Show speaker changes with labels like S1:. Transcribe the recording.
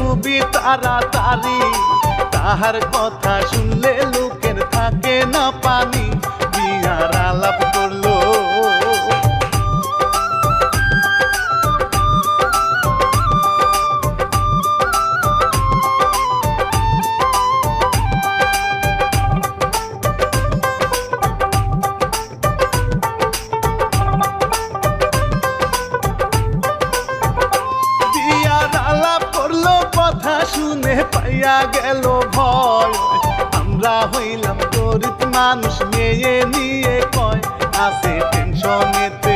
S1: খুবই তাড়াতাড়ি, তাহার কথা শুনলে লোকের থাকে না পানি। বিয়ার আলাপ করলো কথা শুনে পাইয়া গেল ভয়। আমরা হইলাম গরিব মানুষ, মেয়ে নিয়ে কয় আছে টেনশনেতে